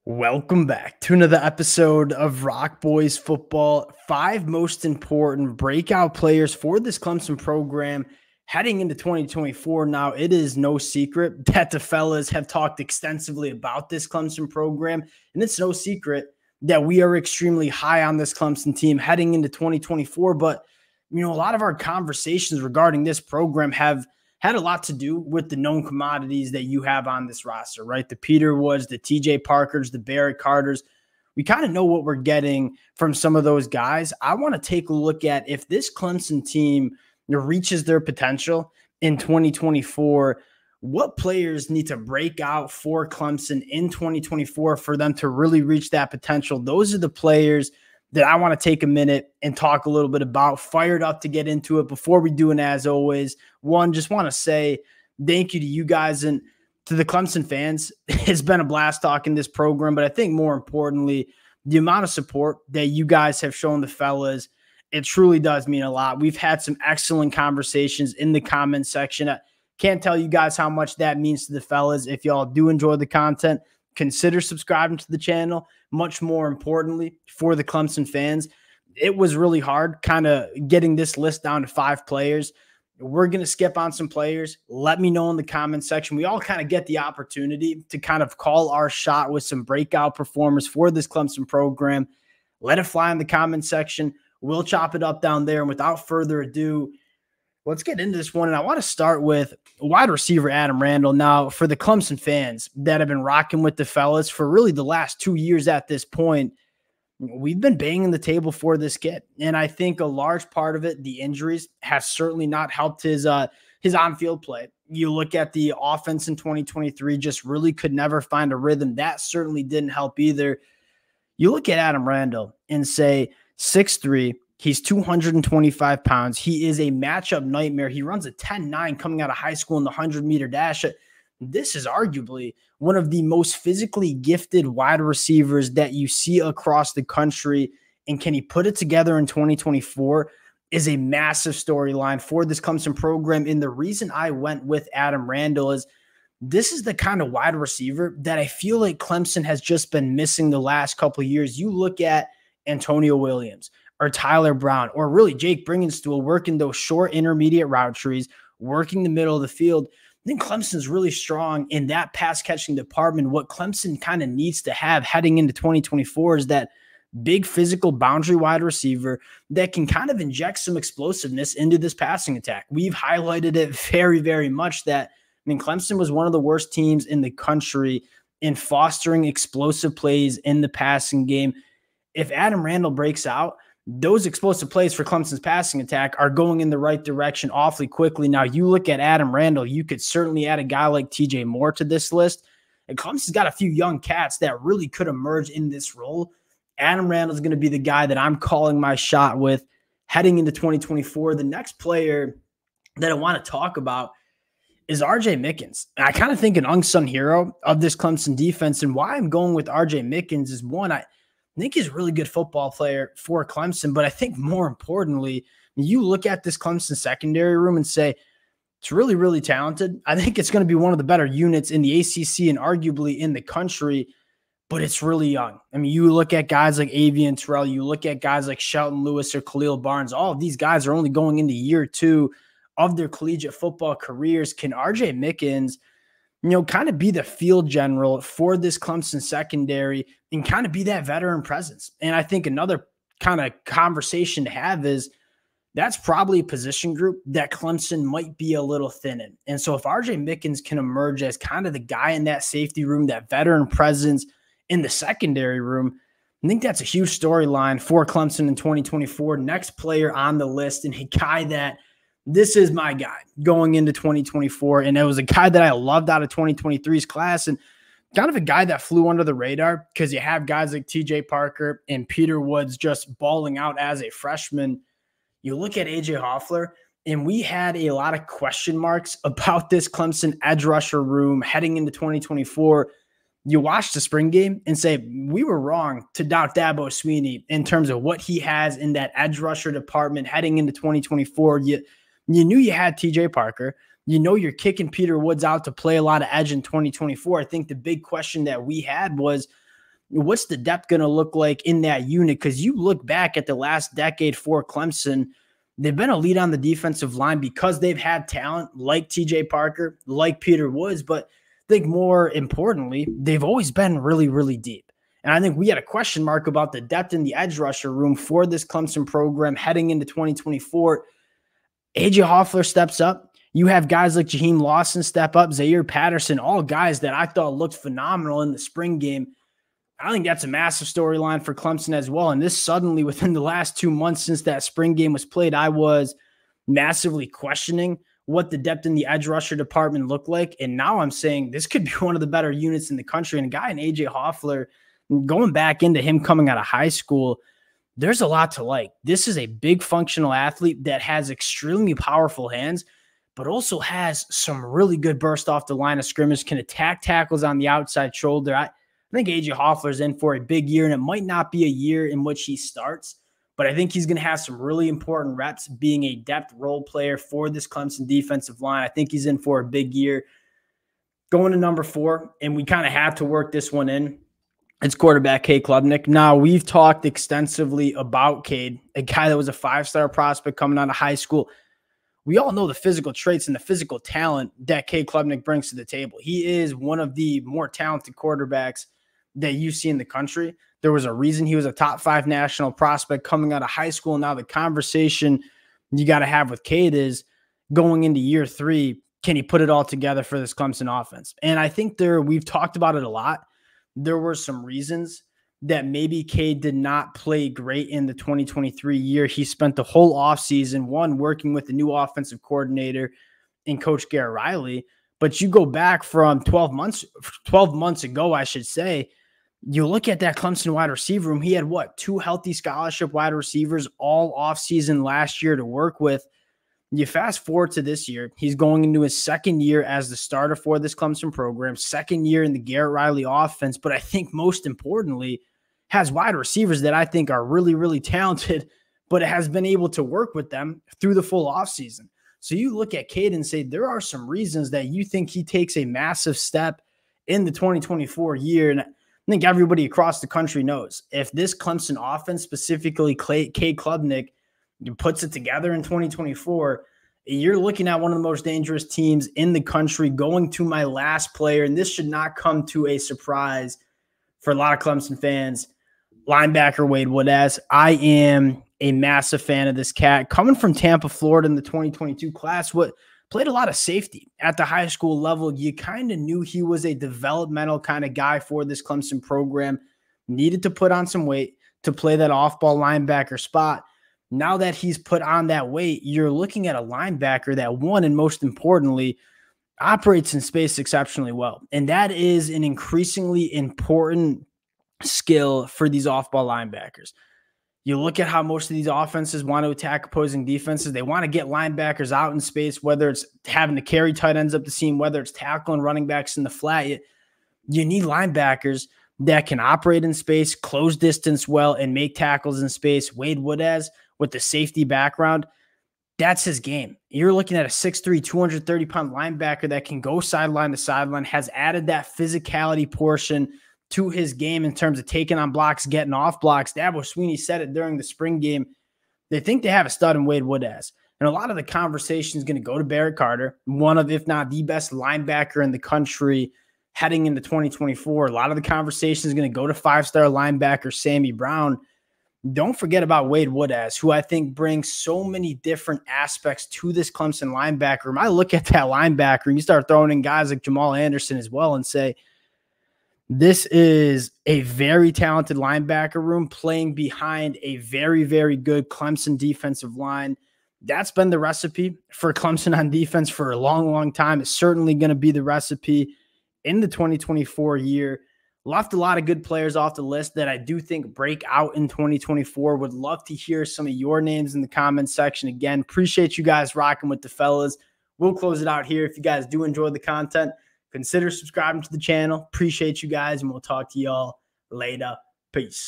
Welcome back to another episode of Rock Boys Football. 5 most important breakout players for this Clemson program heading into 2024. Now, it is no secret that the fellas have talked extensively about this Clemson program, and it's no secret that we are extremely high on this Clemson team heading into 2024. But, a lot of our conversations regarding this program have had a lot to do with the known commodities that you have on this roster, right? The Peter Woods, the TJ Parkers, the Barrett Carters. We kind of know what we're getting from some of those guys. I want to take a look at if this Clemson team reaches their potential in 2024, what players need to break out for Clemson in 2024 for them to really reach that potential. Those are the players that I want to take a minute and talk a little bit about. Fired up to get into it. Before we do, and as always, just want to say thank you to you guys and to the Clemson fans. It's been a blast talking this program, but I think more importantly, the amount of support that you guys have shown the fellas, it truly does mean a lot. We've had some excellent conversations in the comment section. I can't tell you guys how much that means to the fellas. If y'all do enjoy the content, consider subscribing to the channel. Much more importantly, for the Clemson fans, it was really hard kind of getting this list down to 5 players. We're going to skip on some players. Let me know in the comment section. We all kind of get the opportunity to kind of call our shot with some breakout performers for this Clemson program. Let it fly in the comment section. We'll chop it up down there. And without further ado, let's get into this one. And I want to start with wide receiver Adam Randall. Now, for the Clemson fans that have been rocking with the fellas for really the last 2 years at this point, we've been banging the table for this kid. And I think a large part of it, the injuries, has certainly not helped his on-field play. You look at the offense in 2023, just really could never find a rhythm. That certainly didn't help either. You look at Adam Randall and say 6'3", he's 225 pounds. He is a matchup nightmare. He runs a 10.9 coming out of high school in the 100-meter dash. This is arguably one of the most physically gifted wide receivers that you see across the country. And can he put it together in 2024 is a massive storyline for this Clemson program. And the reason I went with Adam Randall is this is the kind of wide receiver that I feel like Clemson has just been missing the last couple of years. You look at Antonio Williams or Tyler Brown, or really Jake Bringenstool working those short intermediate route trees, working the middle of the field. I think Clemson's really strong in that pass catching department. What Clemson kind of needs to have heading into 2024 is that big physical boundary wide receiver that can kind of inject some explosiveness into this passing attack. We've highlighted it very, very much that, Clemson was one of the worst teams in the country in fostering explosive plays in the passing game. If Adam Randall breaks out, those explosive plays for Clemson's passing attack are going in the right direction awfully quickly. Now, you look at Adam Randall, you could certainly add a guy like TJ Moore to this list. And Clemson's got a few young cats that really could emerge in this role. Adam Randall is going to be the guy that I'm calling my shot with heading into 2024. The next player that I want to talk about is RJ Mickens. And I kind of think an unsung hero of this Clemson defense. And why I'm going with RJ Mickens is, one, I think he's a really good football player for Clemson, but I think more importantly, you look at this Clemson secondary room and say, it's really, really talented. I think it's going to be one of the better units in the ACC and arguably in the country, but it's really young. You look at guys like Avian Terrell, you look at guys like Shelton Lewis or Khalil Barnes. All of these guys are only going into year 2 of their collegiate football careers. Can RJ Mickens kind of be the field general for this Clemson secondary and kind of be that veteran presence? And I think another kind of conversation to have is that's probably a position group that Clemson might be a little thin in. And so if RJ Mickens can emerge as kind of the guy in that safety room, that veteran presence in the secondary room, I think that's a huge storyline for Clemson in 2024. Next player on the list, and a guy that this is my guy going into 2024. And it was a guy that I loved out of 2023's class and kind of a guy that flew under the radar because you have guys like TJ Parker and Peter Woods just balling out as a freshman. You look at AJ Hoffler, and we had a lot of question marks about this Clemson edge rusher room heading into 2024. You watch the spring game and say, we were wrong to doubt Dabo Swinney in terms of what he has in that edge rusher department heading into 2024. You knew you had TJ Parker. You're kicking Peter Woods out to play a lot of edge in 2024. I think the big question that we had was, what's the depth going to look like in that unit? Because you look back at the last decade for Clemson, they've been elite on the defensive line because they've had talent like TJ Parker, like Peter Woods, but I think more importantly, they've always been really, really deep. And I think we had a question mark about the depth in the edge rusher room for this Clemson program heading into 2024. AJ Hoffler steps up. You have guys like Jaheim Lawson step up, Zaire Patterson, all guys that I thought looked phenomenal in the spring game. I think that's a massive storyline for Clemson as well. And this suddenly, within the last 2 months since that spring game was played, I was massively questioning what the depth in the edge rusher department looked like. And now I'm saying this could be one of the better units in the country. And a guy in AJ Hoffler, going back into him coming out of high school, there's a lot to like. This is a big functional athlete that has extremely powerful hands, but also has some really good burst off the line of scrimmage, can attack tackles on the outside shoulder. I think AJ Hoffler's in for a big year, and it might not be a year in which he starts, but I think he's going to have some really important reps being a depth role player for this Clemson defensive line. I think he's in for a big year. Going to number 4, and we kind of have to work this one in. It's quarterback Cade Klubnik. Now, we've talked extensively about Cade, a guy that was a 5-star prospect coming out of high school. We all know the physical traits and the physical talent that Cade Klubnik brings to the table. He is one of the more talented quarterbacks that you see in the country. There was a reason he was a top 5 national prospect coming out of high school. Now the conversation you got to have with Cade is going into year 3, can he put it all together for this Clemson offense? And I think we've talked about it a lot. There were some reasons that maybe Cade did not play great in the 2023 year. He spent the whole offseason, one, working with the new offensive coordinator and Coach Garrett Riley. But you go back from 12 months ago, I should say, you look at that Clemson wide receiver room, he had 2 healthy scholarship wide receivers all offseason last year to work with. You fast forward to this year, he's going into his 2nd year as the starter for this Clemson program, 2nd year in the Garrett Riley offense, but I think most importantly, has wide receivers that I think are really, really talented, but has been able to work with them through the full offseason. So you look at Cade and say there are some reasons that you think he takes a massive step in the 2024 year. And I think everybody across the country knows if this Clemson offense, specifically Cade Klubnik, puts it together in 2024, you're looking at one of the most dangerous teams in the country. Going to my last player, and this should not come to a surprise for a lot of Clemson fans, linebacker Wade Woodaz. I am a massive fan of this cat. Coming from Tampa, Florida in the 2022 class, played a lot of safety at the high school level. You kind of knew he was a developmental kind of guy for this Clemson program. Needed to put on some weight to play that off-ball linebacker spot. Now that he's put on that weight, you're looking at a linebacker that, one, and most importantly, operates in space exceptionally well. And that is an increasingly important skill for these off-ball linebackers. You look at how most of these offenses want to attack opposing defenses. They want to get linebackers out in space, whether it's having to carry tight ends up the seam, whether it's tackling running backs in the flat. You need linebackers that can operate in space, close distance well, and make tackles in space. Wade Woodaz, with the safety background, that's his game. You're looking at a 6'3", 230-pound linebacker that can go sideline to sideline, has added that physicality portion to his game in terms of taking on blocks, getting off blocks. Dabo Swinney said it during the spring game. They think they have a stud in Wade Woodaz. And a lot of the conversation is going to go to Barrett Carter, one of, if not the best linebacker in the country heading into 2024. A lot of the conversation is going to go to 5-star linebacker Sammy Brown. Don't forget about Wade Woodaz, who I think brings so many different aspects to this Clemson linebacker. When I look at that linebacker and you start throwing in guys like Jamal Anderson as well and say, this is a very talented linebacker room playing behind a very, very good Clemson defensive line. That's been the recipe for Clemson on defense for a long, long time. It's certainly going to be the recipe in the 2024 year. Left a lot of good players off the list that I do think break out in 2024. Would love to hear some of your names in the comments section. Again, appreciate you guys rocking with the fellas. We'll close it out here. If you guys do enjoy the content, consider subscribing to the channel. Appreciate you guys, and we'll talk to y'all later. Peace.